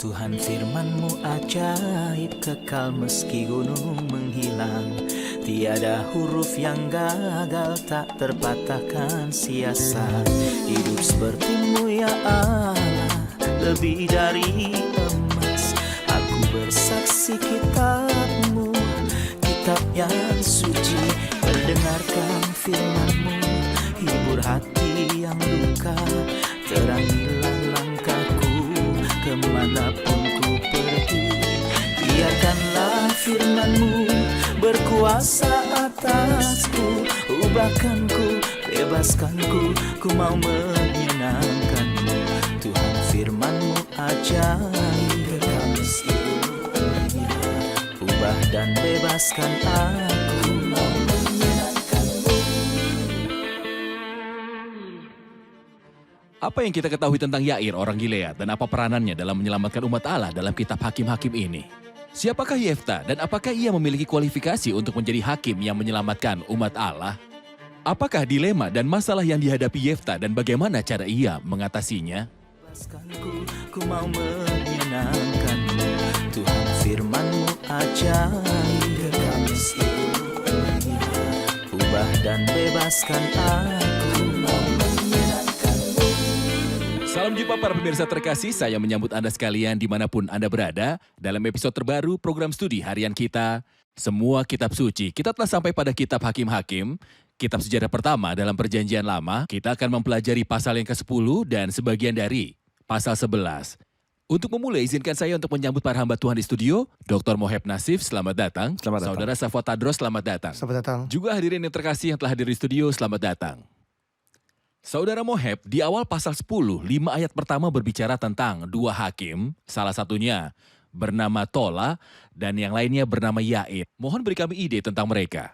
Tuhan firman-Mu ajaib, kekal meski gunung menghilang. Tiada huruf yang gagal, tak terpatahkan sia-sia. Hidup seperti-Mu ya Allah, lebih dari emas. Aku bersaksi kitab-Mu, kitab yang suci. Mendengarkan firman-Mu, hibur hati yang luka. Terangilah langkahku kemanapun ku pergi. Biarkanlah firman-Mu berkuasa atasku. Ubahkanku, bebaskanku, ku mau menyenangkan-Mu. Tuhan firman-Mu ajaib, kekal meski gunung hilang. Ubah dan bebaskan aku, mau menyenangkan-Mu. Apa yang kita ketahui tentang Yair orang Gilead dan apa peranannya dalam menyelamatkan umat Allah dalam kitab Hakim-Hakim ini? Siapakah Yefta dan apakah ia memiliki kualifikasi untuk menjadi hakim yang menyelamatkan umat Allah? Apakah dilema dan masalah yang dihadapi Yefta dan bagaimana cara ia mengatasinya? Bebaskanku, ku mau menyenangkan-Mu. Tuhan firman-Mu ajaib, kekal meski gunung hilang. Ubah dan bebaskan aku, mau menyenangkan-Mu. Salam jumpa para pemirsa terkasih, saya menyambut Anda sekalian dimanapun Anda berada dalam episode terbaru program studi harian kita, Semua Kitab Suci. Kita telah sampai pada kitab Hakim-Hakim, kitab sejarah pertama dalam perjanjian lama. Kita akan mempelajari pasal yang ke-10 dan sebagian dari pasal 11. Untuk memulai, izinkan saya untuk menyambut para hamba Tuhan di studio, Dr. Moheb Nasif, selamat datang. Selamat datang. Saudara Safwa Tadros, selamat datang. Selamat datang. Juga hadirin yang terkasih yang telah hadir di studio, selamat datang. Saudara Moheb, di awal pasal 10, 5 ayat pertama berbicara tentang dua hakim, salah satunya bernama Tola dan yang lainnya bernama Yair. Mohon beri kami ide tentang mereka.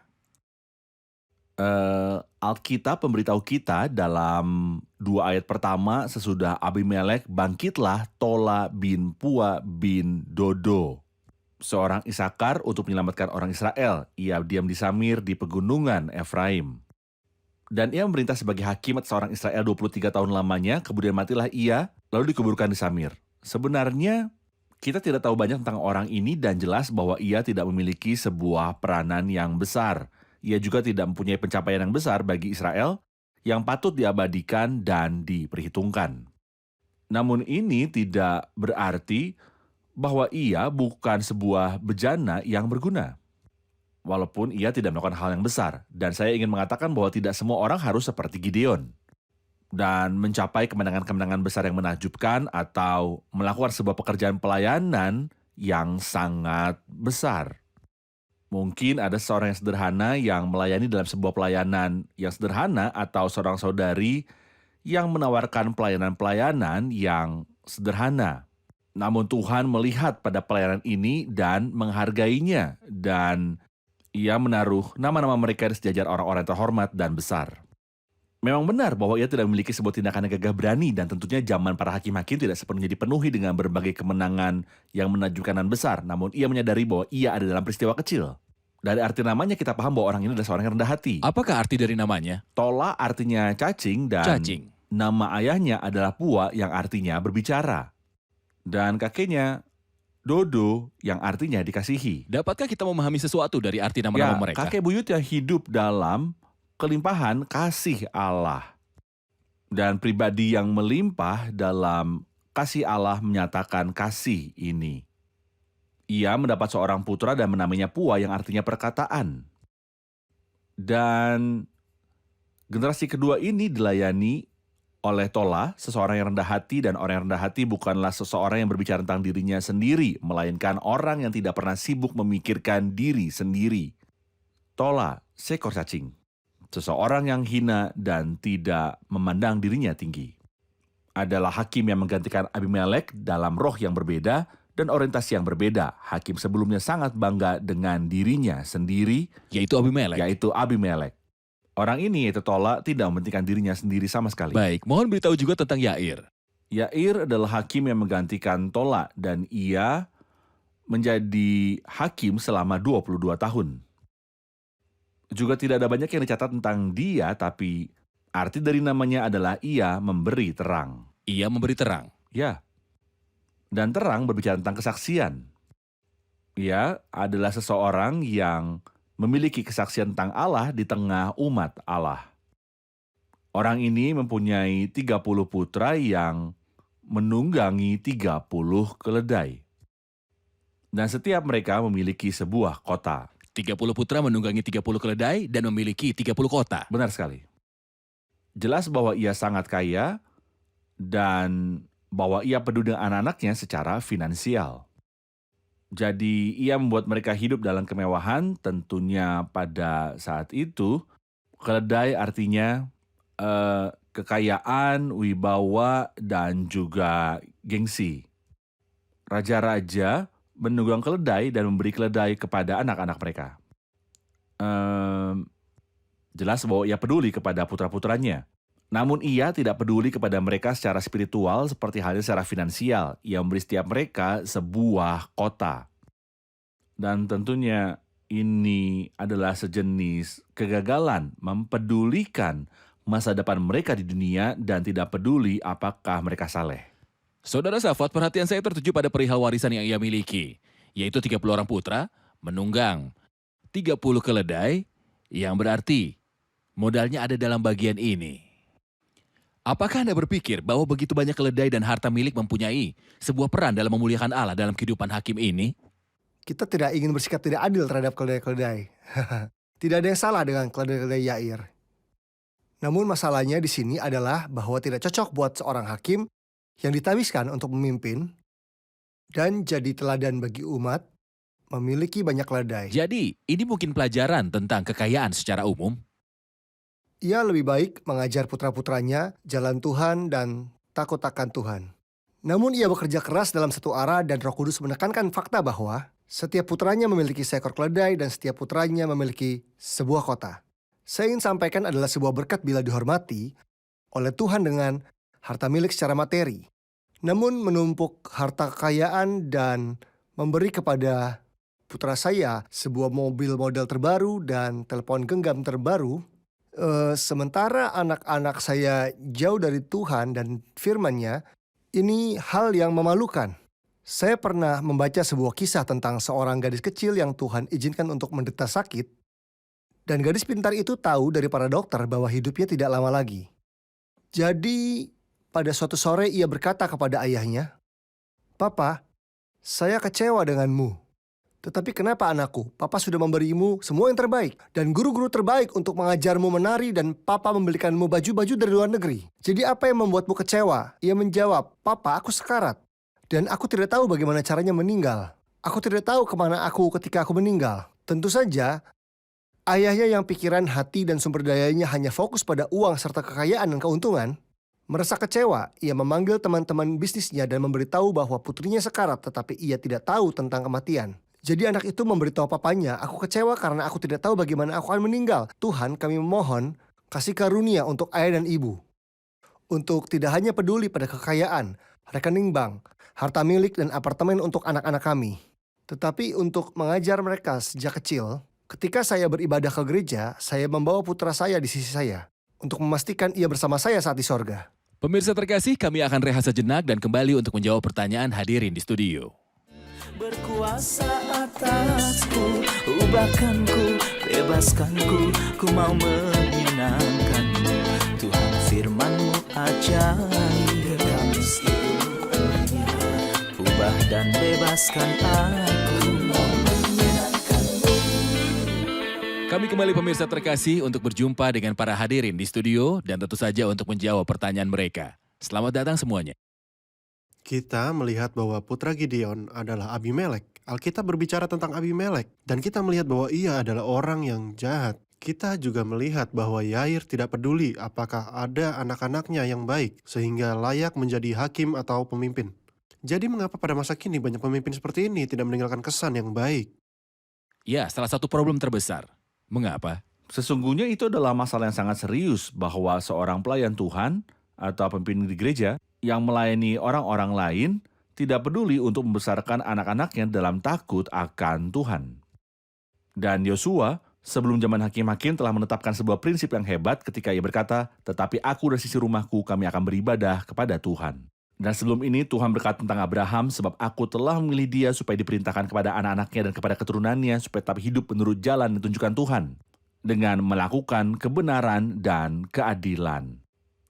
Alkitab memberitahu kita dalam 2 ayat pertama sesudah Abimelek, bangkitlah Tola bin Pua bin Dodo, seorang Isakar untuk menyelamatkan orang Israel. Ia diam di Samir di pegunungan Efraim. Dan ia memerintah sebagai hakim atas orang Israel 23 tahun lamanya, kemudian matilah ia, lalu dikuburkan di Samir. Sebenarnya, kita tidak tahu banyak tentang orang ini dan jelas bahwa ia tidak memiliki sebuah peranan yang besar. Ia juga tidak mempunyai pencapaian yang besar bagi Israel yang patut diabadikan dan diperhitungkan. Namun ini tidak berarti bahwa ia bukan sebuah bejana yang berguna. Walaupun ia tidak melakukan hal yang besar. Dan saya ingin mengatakan bahwa tidak semua orang harus seperti Gideon dan mencapai kemenangan-kemenangan besar yang menakjubkan atau melakukan sebuah pekerjaan pelayanan yang sangat besar. Mungkin ada seorang yang sederhana yang melayani dalam sebuah pelayanan yang sederhana atau seorang saudari yang menawarkan pelayanan-pelayanan yang sederhana. Namun Tuhan melihat pada pelayanan ini dan menghargainya, dan ia menaruh nama-nama mereka di sejajar orang-orang terhormat dan besar. Memang benar bahwa ia tidak memiliki sebuah tindakan yang gagah berani, dan tentunya zaman para hakim-hakim tidak sepenuhnya dipenuhi dengan berbagai kemenangan yang menakjubkan dan besar. Namun ia menyadari bahwa ia ada dalam peristiwa kecil. Dari arti namanya kita paham bahwa orang ini adalah seorang yang rendah hati. Apakah arti dari namanya? Tola artinya cacing, dan Cacing. nama ayahnya adalah Pua yang artinya berbicara. Dan kakeknya Dodo yang artinya dikasihi. Dapatkah kita memahami sesuatu dari arti nama-nama mereka? Kakek buyut yang hidup dalam kelimpahan kasih Allah. Dan pribadi yang melimpah dalam kasih Allah menyatakan kasih ini. Ia mendapat seorang putra dan menamainya Pua yang artinya perkataan. Dan generasi kedua ini dilayani oleh Tola, seseorang yang rendah hati, dan orang yang rendah hati bukanlah seseorang yang berbicara tentang dirinya sendiri, melainkan orang yang tidak pernah sibuk memikirkan diri sendiri. Tola, seekor cacing. Seseorang yang hina dan tidak memandang dirinya tinggi. Adalah hakim yang menggantikan Abimelek dalam roh yang berbeda dan orientasi yang berbeda. Hakim sebelumnya sangat bangga dengan dirinya sendiri, Yaitu Abimelek. Orang ini, yaitu Tola, tidak mementingkan dirinya sendiri sama sekali. Baik, mohon beritahu juga tentang Yair. Yair adalah hakim yang menggantikan Tola, dan ia menjadi hakim selama 22 tahun. Juga tidak ada banyak yang dicatat tentang dia, tapi arti dari namanya adalah ia memberi terang. Ia memberi terang. Ya, Dan terang berbicara tentang kesaksian. Ia adalah seseorang yang memiliki kesaksian tentang Allah di tengah umat Allah. Orang ini mempunyai 30 putra yang menunggangi 30 keledai. Dan setiap mereka memiliki sebuah kota. 30 putra menunggangi 30 keledai dan memiliki 30 kota. Benar sekali. Jelas bahwa ia sangat kaya dan bahwa ia peduli dengan anak-anaknya secara finansial. Jadi ia membuat mereka hidup dalam kemewahan. Tentunya pada saat itu keledai artinya kekayaan, wibawa, dan juga gengsi. Raja-raja menunggang keledai dan memberi keledai kepada anak-anak mereka. Jelas bahwa ia peduli kepada putra-putranya. Namun ia tidak peduli kepada mereka secara spiritual seperti halnya secara finansial. Ia memberi setiap mereka sebuah kota. Dan tentunya ini adalah sejenis kegagalan mempedulikan masa depan mereka di dunia dan tidak peduli apakah mereka saleh. Saudara Safat, perhatian saya tertuju pada perihal warisan yang ia miliki, yaitu 30 orang putra menunggang 30 keledai, yang berarti modalnya ada dalam bagian ini. Apakah Anda berpikir bahwa begitu banyak keledai dan harta milik mempunyai sebuah peran dalam memuliakan Allah dalam kehidupan hakim ini? Kita tidak ingin bersikap tidak adil terhadap keledai-keledai. Tidak ada yang salah dengan keledai-keledai Yair. Namun masalahnya di sini adalah bahwa tidak cocok buat seorang hakim yang ditabiskan untuk memimpin dan jadi teladan bagi umat memiliki banyak keledai. Jadi, ini mungkin pelajaran tentang kekayaan secara umum. Ia lebih baik mengajar putra-putranya jalan Tuhan dan takut akan Tuhan. Namun ia bekerja keras dalam satu arah dan Roh Kudus menekankan fakta bahwa setiap putranya memiliki seekor keledai dan setiap putranya memiliki sebuah kota. Saya ingin sampaikan adalah sebuah berkat bila dihormati oleh Tuhan dengan harta milik secara materi. Namun menumpuk harta kekayaan dan memberi kepada putra saya sebuah mobil model terbaru dan telepon genggam terbaru, sementara anak-anak saya jauh dari Tuhan dan firman-Nya, ini hal yang memalukan. Saya pernah membaca sebuah kisah tentang seorang gadis kecil yang Tuhan izinkan untuk menderita sakit. Dan gadis pintar itu tahu dari para dokter bahwa hidupnya tidak lama lagi. Jadi pada suatu sore ia berkata kepada ayahnya, "Papa, saya kecewa denganmu. Tetapi kenapa anakku? Papa sudah memberimu semua yang terbaik dan guru-guru terbaik untuk mengajarmu menari dan Papa membelikanmu baju-baju dari luar negeri. Jadi apa yang membuatmu kecewa?" Ia menjawab, "Papa, aku sekarat dan aku tidak tahu bagaimana caranya meninggal. Aku tidak tahu kemana aku ketika aku meninggal." Tentu saja, ayahnya yang pikiran, hati, dan sumber dayanya hanya fokus pada uang serta kekayaan dan keuntungan, merasa kecewa. Ia memanggil teman-teman bisnisnya dan memberitahu bahwa putrinya sekarat tetapi ia tidak tahu tentang kematian. Jadi anak itu memberitahu papanya, "Aku kecewa karena aku tidak tahu bagaimana aku akan meninggal. Tuhan, kami memohon kasih karunia untuk ayah dan ibu. Untuk tidak hanya peduli pada kekayaan, rekening bank, harta milik, dan apartemen untuk anak-anak kami. Tetapi untuk mengajar mereka sejak kecil. Ketika saya beribadah ke gereja, saya membawa putra saya di sisi saya untuk memastikan ia bersama saya saat di sorga." Pemirsa terkasih, kami akan rehat sejenak dan kembali untuk menjawab pertanyaan hadirin di studio. Berkuasa atasku, ubahkanku, bebaskanku, ku mau menyenangkanmu. Tuhan firman-Mu ajaib, kami seluruhnya. Ubah dan bebaskan aku, mau menyenangkanmu. Kami kembali pemirsa terkasih untuk berjumpa dengan para hadirin di studio dan tentu saja untuk menjawab pertanyaan mereka. Selamat datang semuanya. Kita melihat bahwa putra Gideon adalah Abimelek. Alkitab berbicara tentang Abimelek, dan kita melihat bahwa ia adalah orang yang jahat. Kita juga melihat bahwa Yair tidak peduli apakah ada anak-anaknya yang baik, sehingga layak menjadi hakim atau pemimpin. Jadi mengapa pada masa kini banyak pemimpin seperti ini tidak meninggalkan kesan yang baik? Ya, salah satu problem terbesar. Mengapa? Sesungguhnya itu adalah masalah yang sangat serius bahwa seorang pelayan Tuhan atau pemimpin di gereja yang melayani orang-orang lain tidak peduli untuk membesarkan anak-anaknya dalam takut akan Tuhan. Dan Yosua sebelum zaman hakim-hakim telah menetapkan sebuah prinsip yang hebat ketika ia berkata, "Tetapi aku dan sisi rumahku kami akan beribadah kepada Tuhan." Dan sebelum ini Tuhan berkata tentang Abraham, sebab aku telah memilih dia supaya diperintahkan kepada anak-anaknya dan kepada keturunannya supaya tetap hidup menurut jalan yang ditunjukkan Tuhan, dengan melakukan kebenaran dan keadilan.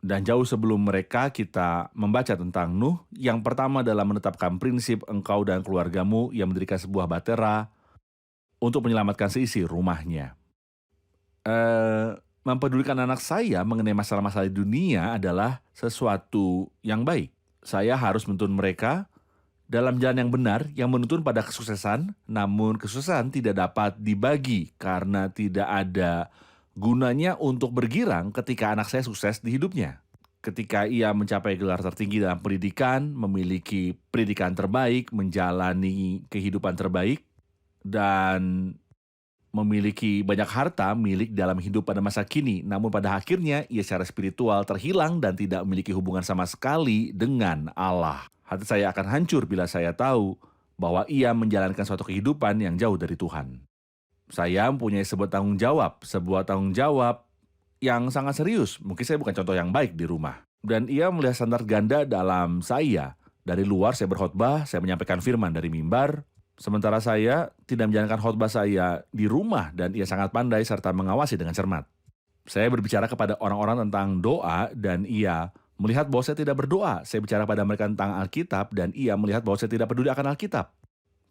Dan jauh sebelum mereka kita membaca tentang Nuh, yang pertama adalah menetapkan prinsip engkau dan keluargamu yang mendirikan sebuah bahtera untuk menyelamatkan seisi rumahnya. Mempedulikan anak saya mengenai masalah-masalah di dunia adalah sesuatu yang baik. Saya harus menuntun mereka dalam jalan yang benar yang menuntun pada kesuksesan, namun kesuksesan tidak dapat dibagi karena tidak ada gunanya untuk bergirang ketika anak saya sukses di hidupnya. Ketika ia mencapai gelar tertinggi dalam pendidikan, memiliki pendidikan terbaik, menjalani kehidupan terbaik, dan memiliki banyak harta milik dalam hidup pada masa kini. Namun pada akhirnya ia secara spiritual terhilang dan tidak memiliki hubungan sama sekali dengan Allah. Hati saya akan hancur bila saya tahu bahwa ia menjalankan suatu kehidupan yang jauh dari Tuhan. Saya mempunyai sebuah tanggung jawab yang sangat serius. Mungkin saya bukan contoh yang baik di rumah. Dan ia melihat standar ganda dalam saya. Dari luar saya berkhotbah, saya menyampaikan firman dari mimbar. Sementara saya tidak menjalankan khotbah saya di rumah dan ia sangat pandai serta mengawasi dengan cermat. Saya berbicara kepada orang-orang tentang doa dan ia melihat bahwa saya tidak berdoa. Saya bicara pada mereka tentang Alkitab dan ia melihat bahwa saya tidak peduli akan Alkitab.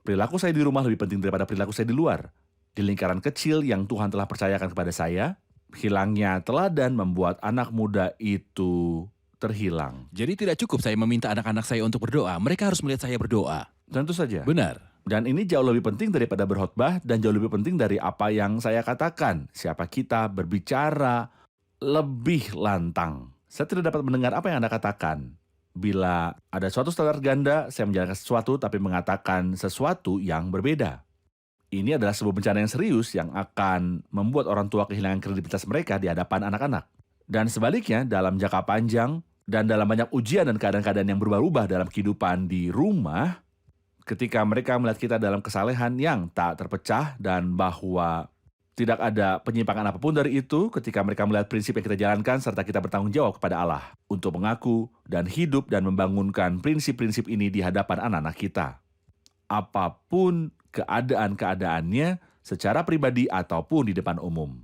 Perilaku saya di rumah lebih penting daripada perilaku saya di luar. Di lingkaran kecil yang Tuhan telah percayakan kepada saya, hilangnya teladan membuat anak muda itu terhilang. Jadi tidak cukup saya meminta anak-anak saya untuk berdoa, mereka harus melihat saya berdoa. Tentu saja. Benar. Dan ini jauh lebih penting daripada berkhotbah dan jauh lebih penting dari apa yang saya katakan. Siapa kita berbicara lebih lantang. Saya tidak dapat mendengar apa yang Anda katakan. Bila ada suatu standar ganda, saya menjalankan sesuatu tapi mengatakan sesuatu yang berbeda. Ini adalah sebuah bencana yang serius yang akan membuat orang tua kehilangan kredibilitas mereka di hadapan anak-anak. Dan sebaliknya, dalam jangka panjang dan dalam banyak ujian dan keadaan-keadaan yang berubah-ubah dalam kehidupan di rumah, ketika mereka melihat kita dalam kesalehan yang tak terpecah dan bahwa tidak ada penyimpangan apapun dari itu, ketika mereka melihat prinsip yang kita jalankan serta kita bertanggung jawab kepada Allah untuk mengaku dan hidup dan membangunkan prinsip-prinsip ini di hadapan anak-anak kita. Apapun keadaan-keadaannya secara pribadi ataupun di depan umum.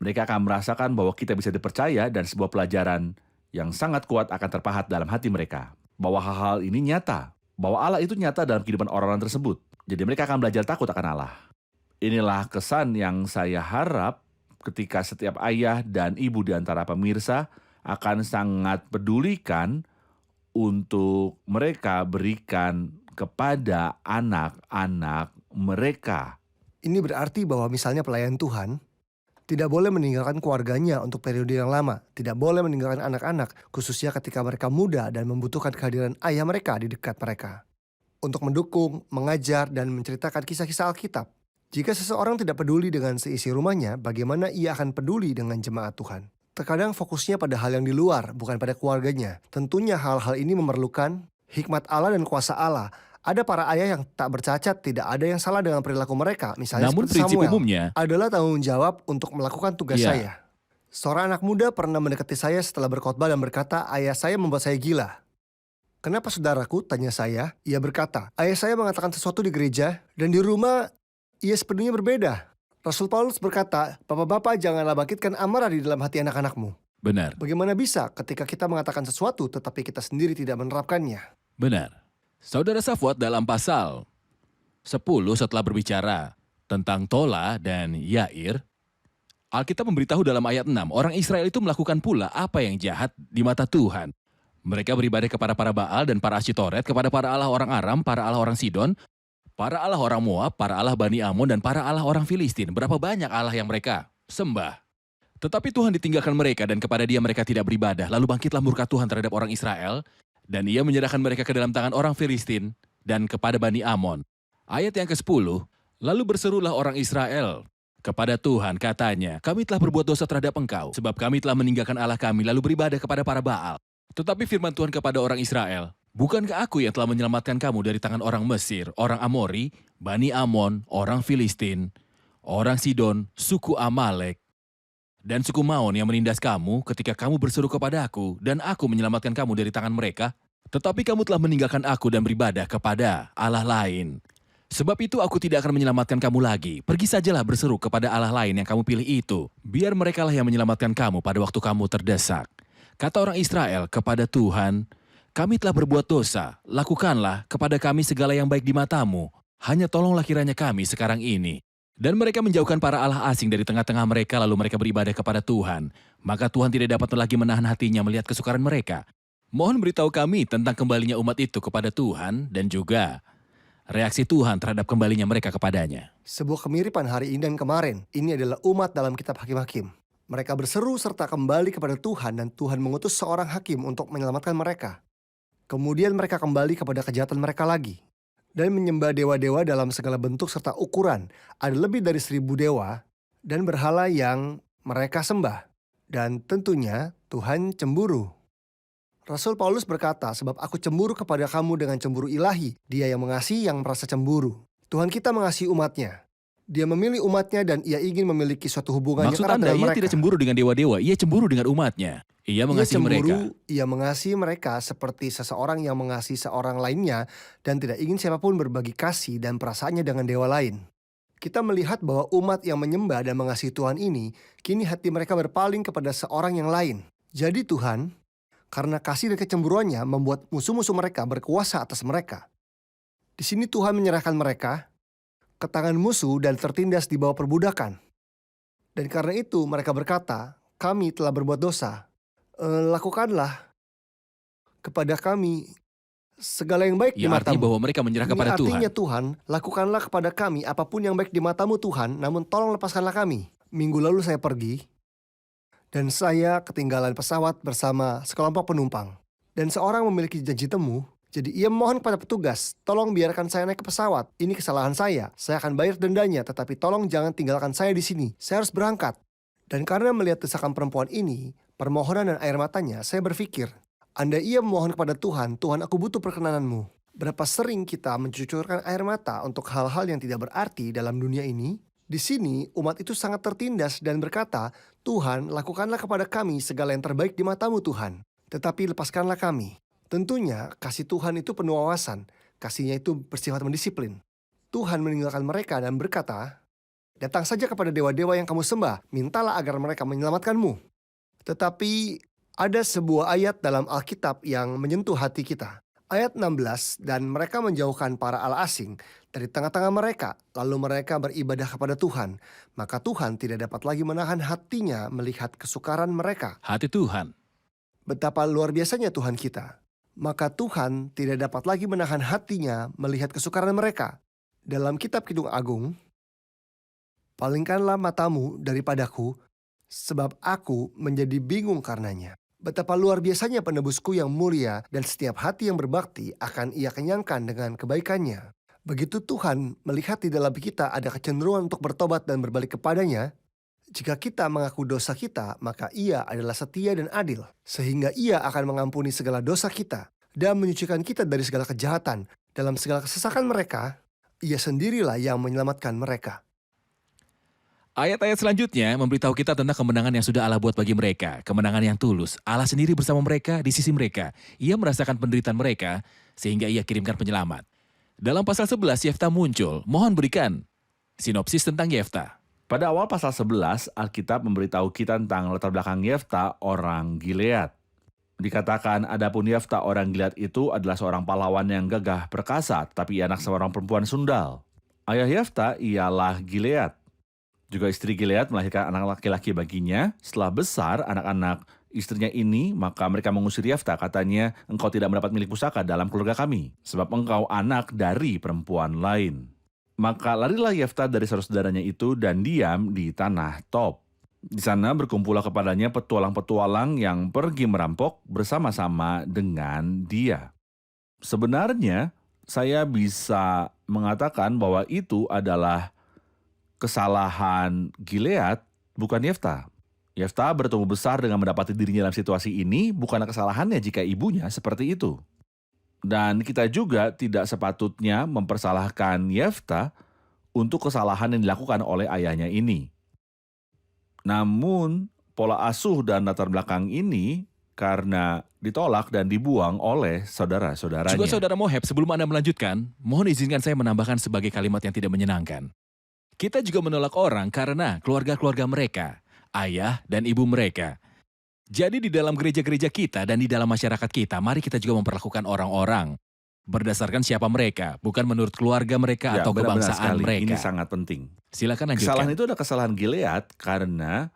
Mereka akan merasakan bahwa kita bisa dipercaya dan sebuah pelajaran yang sangat kuat akan terpahat dalam hati mereka. Bahwa hal-hal ini nyata. Bahwa Allah itu nyata dalam kehidupan orang-orang tersebut. Jadi mereka akan belajar takut akan Allah. Inilah kesan yang saya harap ketika setiap ayah dan ibu di antara pemirsa akan sangat pedulikan untuk mereka berikan kepada anak-anak mereka. Ini berarti bahwa misalnya pelayan Tuhan tidak boleh meninggalkan keluarganya untuk periode yang lama, tidak boleh meninggalkan anak-anak, khususnya ketika mereka muda dan membutuhkan kehadiran ayah mereka di dekat mereka, untuk mendukung, mengajar, dan menceritakan kisah-kisah Alkitab. Jika seseorang tidak peduli dengan seisi rumahnya, bagaimana ia akan peduli dengan jemaat Tuhan? Terkadang fokusnya pada hal yang di luar, bukan pada keluarganya. Tentunya hal-hal ini memerlukan hikmat Allah dan kuasa Allah. Ada para ayah yang tak bercacat, tidak ada yang salah dengan perilaku mereka. Misalnya Namun seperti prinsip Samuel umumnya adalah tanggung jawab untuk melakukan tugas Iya. saya. Seorang anak muda pernah mendekati saya setelah berkhotbah dan berkata, ayah saya membuat saya gila. Kenapa saudaraku? Tanya saya. Ia berkata, ayah saya mengatakan sesuatu di gereja dan di rumah ia sepenuhnya berbeda. Rasul Paulus berkata, bapak-bapak janganlah bangkitkan amarah di dalam hati anak-anakmu. benar. Bagaimana bisa ketika kita mengatakan sesuatu tetapi kita sendiri tidak menerapkannya? Benar. Saudara Safwat dalam pasal 10 setelah berbicara tentang Tola dan Yair, Alkitab memberitahu dalam ayat 6, orang Israel itu melakukan pula apa yang jahat di mata Tuhan. Mereka beribadah kepada para Baal dan para Asyitoret, kepada para allah orang Aram, para allah orang Sidon, para allah orang Moab, para allah Bani Amon, dan para allah orang Filistin. Berapa banyak allah yang mereka sembah. Tetapi Tuhan ditinggalkan mereka dan kepada dia mereka tidak beribadah. Lalu bangkitlah murka Tuhan terhadap orang Israel, dan ia menyerahkan mereka ke dalam tangan orang Filistin dan kepada Bani Amon. Ayat yang ke-10, lalu berserulah orang Israel kepada Tuhan, katanya, kami telah berbuat dosa terhadap engkau, sebab kami telah meninggalkan Allah kami lalu beribadah kepada para Baal. Tetapi firman Tuhan kepada orang Israel, bukankah aku yang telah menyelamatkan kamu dari tangan orang Mesir, orang Amori, Bani Amon, orang Filistin, orang Sidon, suku Amalek, Dan suku Maon yang menindas kamu ketika kamu berseru kepada aku dan aku menyelamatkan kamu dari tangan mereka. Tetapi kamu telah meninggalkan aku dan beribadah kepada Allah lain. Sebab itu aku tidak akan menyelamatkan kamu lagi. Pergi sajalah berseru kepada Allah lain yang kamu pilih itu. Biar merekalah yang menyelamatkan kamu pada waktu kamu terdesak. Kata orang Israel kepada Tuhan, kami telah berbuat dosa. Lakukanlah kepada kami segala yang baik di matamu. Hanya tolonglah kiranya kami sekarang ini. Dan mereka menjauhkan para allah asing dari tengah-tengah mereka lalu mereka beribadah kepada Tuhan. Maka Tuhan tidak dapat lagi menahan hatinya melihat kesukaran mereka. Mohon beritahu kami tentang kembalinya umat itu kepada Tuhan dan juga reaksi Tuhan terhadap kembalinya mereka kepadanya. Sebuah kemiripan hari ini dan kemarin. Ini adalah umat dalam kitab Hakim-Hakim. Mereka berseru serta kembali kepada Tuhan dan Tuhan mengutus seorang hakim untuk menyelamatkan mereka. Kemudian mereka kembali kepada kejahatan mereka lagi. Dan menyembah dewa-dewa dalam segala bentuk serta ukuran. Ada lebih dari 1.000 dewa dan berhala yang mereka sembah. Dan tentunya Tuhan cemburu. Rasul Paulus berkata, sebab aku cemburu kepada kamu dengan cemburu ilahi. Dia yang mengasihi yang merasa cemburu. Tuhan kita mengasihi umatnya. Dia memilih umatnya dan ia ingin memiliki suatu hubungan Maksud yang erat Anda, dengan ia mereka. tidak cemburu dengan dewa-dewa, ia cemburu dengan umatnya. Ia mengasihi mereka. Ia mengasihi mereka seperti seseorang yang mengasihi seorang lainnya dan tidak ingin siapapun berbagi kasih dan perasaannya dengan dewa lain. Kita melihat bahwa umat yang menyembah dan mengasihi Tuhan ini, kini hati mereka berpaling kepada seorang yang lain. Jadi Tuhan, karena kasih dan kecemburuannya membuat musuh-musuh mereka berkuasa atas mereka. Di sini Tuhan menyerahkan mereka ke tangan musuh dan tertindas di bawah perbudakan. Dan karena itu mereka berkata, kami telah berbuat dosa. Lakukanlah kepada kami segala yang baik di Yang artinya matamu. bahwa mereka menyerah kepada Tuhan. Artinya Tuhan, lakukanlah kepada kami apapun yang baik di matamu Tuhan, namun tolong lepaskanlah kami. Minggu lalu saya pergi, dan saya ketinggalan pesawat bersama sekelompok penumpang. Dan seorang memiliki janji temu, jadi ia mohon kepada petugas, tolong biarkan saya naik ke pesawat. Ini kesalahan saya akan bayar dendanya, tetapi tolong jangan tinggalkan saya di sini. Saya harus berangkat. Dan karena melihat desakan perempuan ini, permohonan dan air matanya, saya berpikir, andai ia memohon kepada Tuhan, Tuhan aku butuh perkenananmu. Berapa sering kita mencucurkan air mata untuk hal-hal yang tidak berarti dalam dunia ini? Di sini umat itu sangat tertindas dan berkata, Tuhan lakukanlah kepada kami segala yang terbaik di matamu Tuhan. Tetapi lepaskanlah kami. Tentunya kasih Tuhan itu penuh wawasan. Kasihnya itu bersifat mendisiplin. Tuhan meninggalkan mereka dan berkata, datang saja kepada dewa-dewa yang kamu sembah, mintalah agar mereka menyelamatkanmu. Tetapi ada sebuah ayat dalam Alkitab yang menyentuh hati kita. Ayat 16, dan mereka menjauhkan para allah asing dari tengah-tengah mereka, lalu mereka beribadah kepada Tuhan. Maka Tuhan tidak dapat lagi menahan hatinya melihat kesukaran mereka. Hati Tuhan. Betapa luar biasanya Tuhan kita. Maka Tuhan tidak dapat lagi menahan hatinya melihat kesukaran mereka. Dalam kitab Kidung Agung, palingkanlah matamu daripadaku, sebab aku menjadi bingung karenanya. Betapa luar biasanya penebusku yang mulia dan setiap hati yang berbakti akan ia kenyangkan dengan kebaikannya. Begitu Tuhan melihat di dalam kita ada kecenderungan untuk bertobat dan berbalik kepadanya, jika kita mengaku dosa kita, maka ia adalah setia dan adil. Sehingga ia akan mengampuni segala dosa kita dan menyucikan kita dari segala kejahatan. Dalam segala kesesakan mereka, ia sendirilah yang menyelamatkan mereka. Ayat-ayat selanjutnya memberitahu kita tentang kemenangan yang sudah Allah buat bagi mereka. Kemenangan yang tulus. Allah sendiri bersama mereka, di sisi mereka. Ia merasakan penderitaan mereka, sehingga ia kirimkan penyelamat. Dalam pasal 11, Yefta muncul. Mohon berikan sinopsis tentang Yefta. Pada awal pasal 11, Alkitab memberitahu kita tentang latar belakang Yefta, orang Gilead. Dikatakan, adapun Yefta orang Gilead itu adalah seorang pahlawan yang gagah perkasa, tetapi ia anak seorang perempuan sundal. Ayah Yefta ialah Gilead. Juga istri Gilead melahirkan anak laki-laki baginya. Setelah besar anak-anak istrinya ini, maka mereka mengusir Yefta. Katanya, engkau tidak mendapat milik pusaka dalam keluarga kami, sebab engkau anak dari perempuan lain. Maka larilah Yefta dari saudara-saudaranya itu dan diam di tanah Tob. Di sana berkumpullah kepadanya petualang-petualang yang pergi merampok bersama-sama dengan dia. Sebenarnya, saya bisa mengatakan bahwa itu adalah kesalahan Gilead, bukan Yefta. Yefta bertumbuh besar dengan mendapati dirinya dalam situasi ini, bukanlah kesalahannya jika ibunya seperti itu. Dan kita juga tidak sepatutnya mempersalahkan Yefta untuk kesalahan yang dilakukan oleh ayahnya ini. Namun, pola asuh dan latar belakang ini karena ditolak dan dibuang oleh saudara-saudaranya. Juga Saudara Moheb, sebelum Anda melanjutkan, mohon izinkan saya menambahkan sebagai kalimat yang tidak menyenangkan. Kita juga menolak orang karena keluarga-keluarga mereka, ayah dan ibu mereka. Jadi di dalam gereja-gereja kita dan di dalam masyarakat kita, mari kita juga memperlakukan orang-orang berdasarkan siapa mereka, bukan menurut keluarga mereka Ya, atau benar-benar kebangsaan sekali. mereka. Ini sangat penting. Silakan lanjutkan. Kesalahan itu adalah kesalahan Gilead karena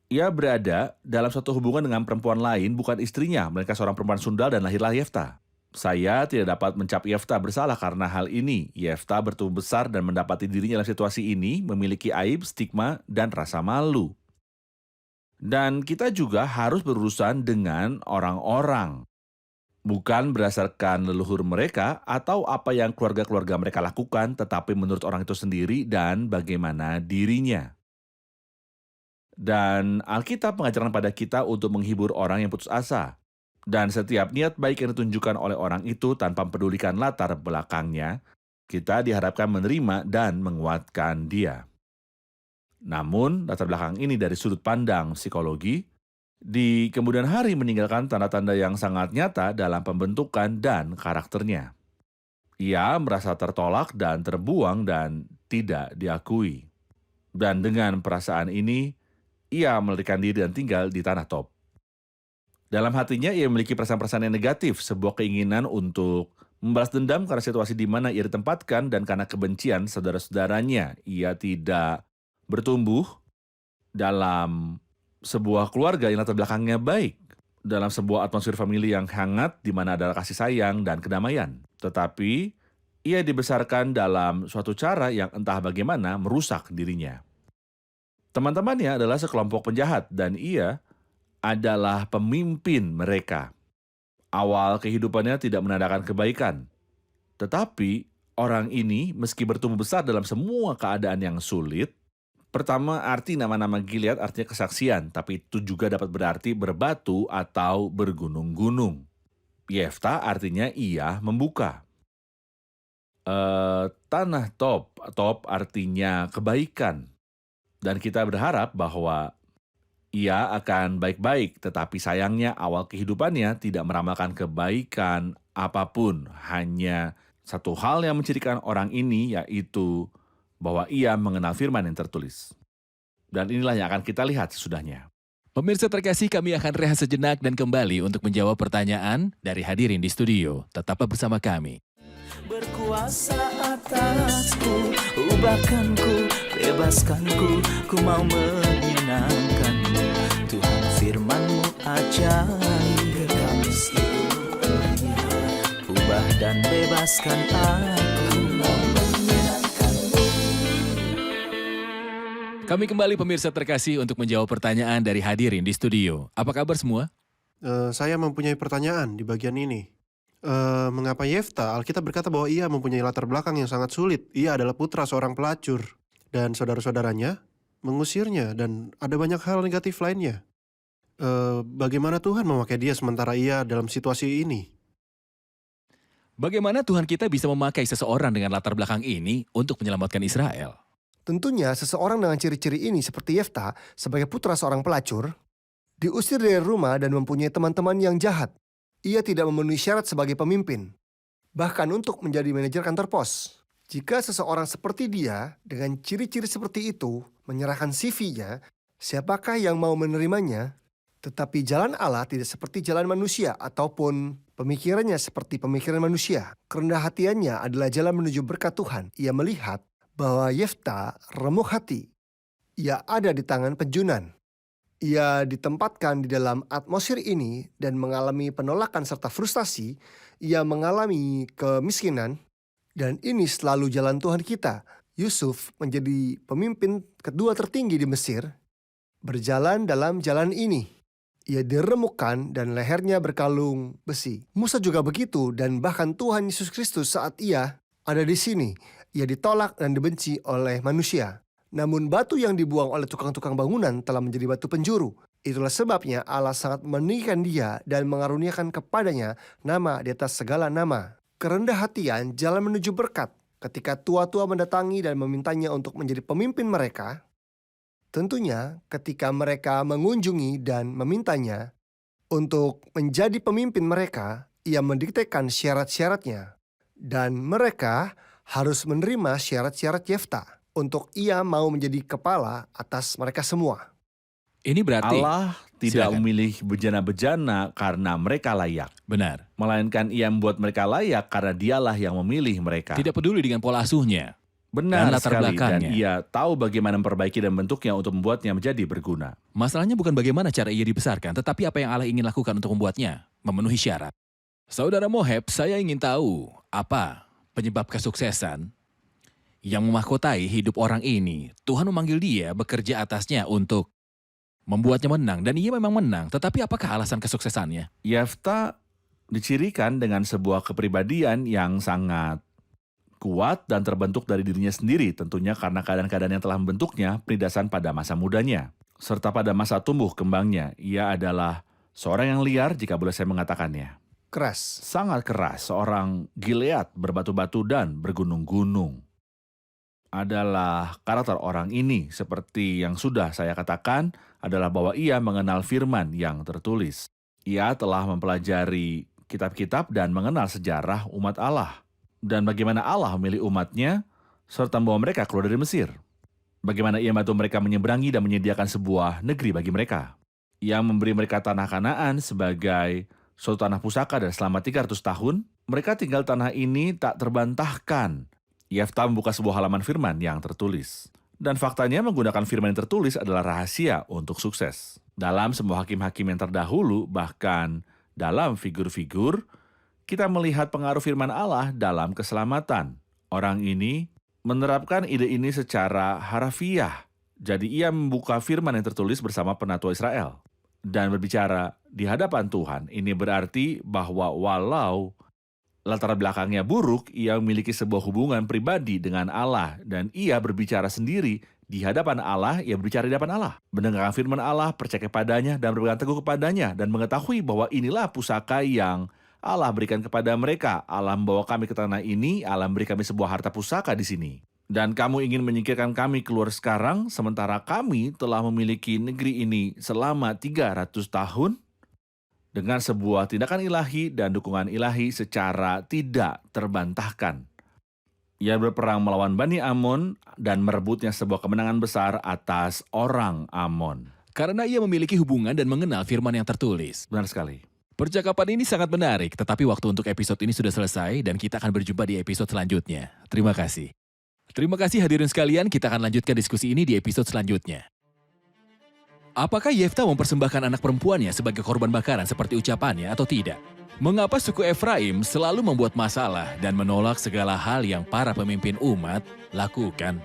ia berada dalam suatu hubungan dengan perempuan lain, bukan istrinya, melainkan seorang perempuan sundal dan lahirlah Yefta. Saya tidak dapat mencap Yefta bersalah karena hal ini. Yefta bertumbuh besar dan mendapati dirinya dalam situasi ini, memiliki aib, stigma, dan rasa malu. Dan kita juga harus berurusan dengan orang-orang. Bukan berdasarkan leluhur mereka atau apa yang keluarga-keluarga mereka lakukan, tetapi menurut orang itu sendiri dan bagaimana dirinya. Dan Alkitab mengajarkan pada kita untuk menghibur orang yang putus asa. Dan setiap niat baik yang ditunjukkan oleh orang itu tanpa mempedulikan latar belakangnya, kita diharapkan menerima dan menguatkan dia. Namun, latar belakang ini dari sudut pandang psikologi, di kemudian hari meninggalkan tanda-tanda yang sangat nyata dalam pembentukan dan karakternya. Ia merasa tertolak dan terbuang dan tidak diakui. Dan dengan perasaan ini, ia melarikan diri dan tinggal di tanah Tob. Dalam hatinya ia memiliki perasaan-perasaan yang negatif, sebuah keinginan untuk membalas dendam karena situasi di mana ia ditempatkan dan karena kebencian saudara-saudaranya. Ia tidak bertumbuh dalam sebuah keluarga yang latar belakangnya baik, dalam sebuah atmosfer famili yang hangat di mana ada kasih sayang dan kedamaian. Tetapi ia dibesarkan dalam suatu cara yang entah bagaimana merusak dirinya. Teman-temannya adalah sekelompok penjahat dan ia adalah pemimpin mereka. Awal kehidupannya tidak menandakan kebaikan. Tetapi orang ini meski bertumbuh besar dalam semua keadaan yang sulit, pertama arti nama-nama Gilead artinya kesaksian, tapi itu juga dapat berarti berbatu atau bergunung-gunung. Yefta artinya ia membuka. Tanah Tob artinya kebaikan. Dan kita berharap bahwa ia akan baik-baik, tetapi sayangnya awal kehidupannya tidak meramalkan kebaikan apapun. Hanya satu hal yang mencirikan orang ini, yaitu bahwa ia mengenal firman yang tertulis. Dan inilah yang akan kita lihat sesudahnya. Pemirsa terkasih, kami akan rehat sejenak dan kembali untuk menjawab pertanyaan dari hadirin di studio. Tetaplah bersama kami. Berkuasa atasku, ubahkanku, bebaskanku, ku mau menyenangkanmu. Tuhan firman-Mu ajaib, kami seluruhnya. Ubah dan bebaskan aku, mau menyenangkanmu. Kami kembali pemirsa terkasih untuk menjawab pertanyaan dari hadirin di studio. Apa kabar semua? Saya mempunyai pertanyaan di bagian ini. Mengapa Yefta, Alkitab berkata bahwa ia mempunyai latar belakang yang sangat sulit. Ia adalah putra seorang pelacur. Dan saudara-saudaranya mengusirnya dan ada banyak hal negatif lainnya. Bagaimana Tuhan memakai dia sementara ia dalam situasi ini? Bagaimana Tuhan kita bisa memakai seseorang dengan latar belakang ini untuk menyelamatkan Israel? Tentunya seseorang dengan ciri-ciri ini seperti Yefta sebagai putra seorang pelacur, diusir dari rumah dan mempunyai teman-teman yang jahat. Ia tidak memenuhi syarat sebagai pemimpin, bahkan untuk menjadi manajer kantor pos. Jika seseorang seperti dia, dengan ciri-ciri seperti itu, menyerahkan CV-nya, siapakah yang mau menerimanya? Tetapi jalan Allah tidak seperti jalan manusia, ataupun pemikirannya seperti pemikiran manusia. Kerendah hatiannya adalah jalan menuju berkat Tuhan. Ia melihat bahwa Yefta remuk hati. Ia ada di tangan penjunan. Ia ditempatkan di dalam atmosfer ini dan mengalami penolakan serta frustasi. Ia mengalami kemiskinan, dan ini selalu jalan Tuhan kita. Yusuf menjadi pemimpin kedua tertinggi di Mesir, berjalan dalam jalan ini. Ia diremukkan dan lehernya berkalung besi. Musa juga begitu, dan bahkan Tuhan Yesus Kristus saat ia ada di sini, ia ditolak dan dibenci oleh manusia. Namun batu yang dibuang oleh tukang-tukang bangunan telah menjadi batu penjuru. Itulah sebabnya Allah sangat meninggikan dia dan mengaruniakan kepadanya nama di atas segala nama. Kerendah hatian jalan menuju berkat. Ketika tua-tua mendatangi dan memintanya untuk menjadi pemimpin mereka, Tentunya ketika mereka mengunjungi dan memintanya untuk menjadi pemimpin mereka, ia mendiktekan syarat-syaratnya. Dan mereka harus menerima syarat-syarat Yefta untuk ia mau menjadi kepala atas mereka semua. Ini berarti Allah tidak Silakan. memilih bejana-bejana karena mereka layak. benar. Melainkan ia membuat mereka layak karena dialah yang memilih mereka. Tidak peduli dengan pola asuhnya. Benar dan latar sekali. Dan belakangnya. ia tahu bagaimana memperbaiki dan bentuknya untuk membuatnya menjadi berguna. Masalahnya bukan bagaimana cara ia dibesarkan, tetapi apa yang Allah ingin lakukan untuk membuatnya memenuhi syarat. Saudara Moheb, saya ingin tahu apa penyebab kesuksesan yang memahkotai hidup orang ini. Tuhan memanggil dia bekerja atasnya untuk membuatnya menang, dan ia memang menang. Tetapi apakah alasan kesuksesannya? Yefta dicirikan dengan sebuah kepribadian yang sangat kuat dan terbentuk dari dirinya sendiri, tentunya karena keadaan-keadaan yang telah membentuknya penindasan pada masa mudanya. Serta pada masa tumbuh kembangnya, ia adalah seorang yang liar jika boleh saya mengatakannya. Keras. Sangat keras, seorang Gilead berbatu-batu dan bergunung-gunung. Adalah karakter orang ini, seperti yang sudah saya katakan, adalah bahwa ia mengenal firman yang tertulis. Ia telah mempelajari kitab-kitab dan mengenal sejarah umat Allah. Dan bagaimana Allah memilih umatnya, serta membawa mereka keluar dari Mesir. Bagaimana ia membantu mereka menyeberangi dan menyediakan sebuah negeri bagi mereka. Ia memberi mereka tanah Kanaan sebagai suatu tanah pusaka, dan selama 300 tahun, mereka tinggal tanah ini tak terbantahkan. Yefta membuka sebuah halaman firman yang tertulis. Dan faktanya menggunakan firman yang tertulis adalah rahasia untuk sukses. Dalam semua hakim-hakim yang terdahulu, bahkan dalam figur-figur, kita melihat pengaruh firman Allah dalam keselamatan. Orang ini menerapkan ide ini secara harafiah. Jadi ia membuka firman yang tertulis bersama penatua Israel. Dan berbicara di hadapan Tuhan, ini berarti bahwa walau latar belakangnya buruk, ia memiliki sebuah hubungan pribadi dengan Allah, dan ia berbicara sendiri di hadapan Allah, ia berbicara di hadapan Allah. Mendengarkan firman Allah, percaya kepadanya, dan berpegang teguh kepadanya, dan mengetahui bahwa inilah pusaka yang Allah berikan kepada mereka. Allah membawa kami ke tanah ini, Allah memberi kami sebuah harta pusaka di sini. Dan kamu ingin menyingkirkan kami keluar sekarang, sementara kami telah memiliki negeri ini selama 300 tahun? Dengan sebuah tindakan ilahi dan dukungan ilahi secara tidak terbantahkan. Ia berperang melawan Bani Amon dan merebutnya sebuah kemenangan besar atas orang Amon. Karena ia memiliki hubungan dan mengenal firman yang tertulis. Benar sekali. Percakapan ini sangat menarik, tetapi waktu untuk episode ini sudah selesai dan kita akan berjumpa di episode selanjutnya. Terima kasih. Terima kasih hadirin sekalian, kita akan lanjutkan diskusi ini di episode selanjutnya. Apakah Yefta mempersembahkan anak perempuannya sebagai korban bakaran seperti ucapannya atau tidak? Mengapa suku Efraim selalu membuat masalah dan menolak segala hal yang para pemimpin umat lakukan?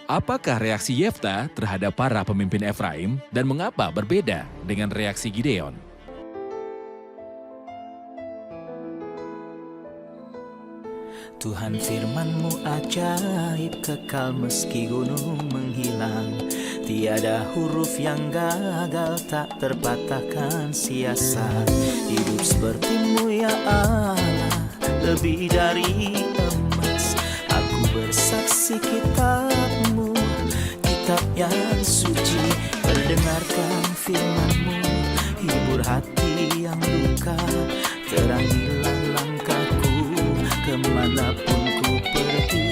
Apakah reaksi Yefta terhadap para pemimpin Efraim dan mengapa berbeda dengan reaksi Gideon? Tuhan firman-Mu ajaib, kekal meski gunung menghilang. Tiada huruf yang gagal, tak terpatahkan siasat. Hidup seperti-Mu ya Allah, lebih dari emas. Aku bersaksi kitab-Mu, kitab yang suci. Perdengarkan firman-Mu, hibur hati yang luka. Terangilah langkahku kemanapun ku pergi.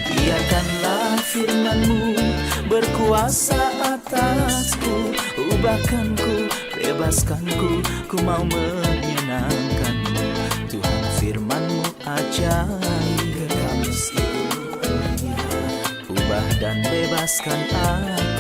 Biarkanlah firman-Mu berkuasa atasku. Ubahkanku, bebaskanku, ku mau menyenangkan-Mu. Tuhan firman-Mu ajaib, kekal meski gunung. Ubah dan bebaskan aku.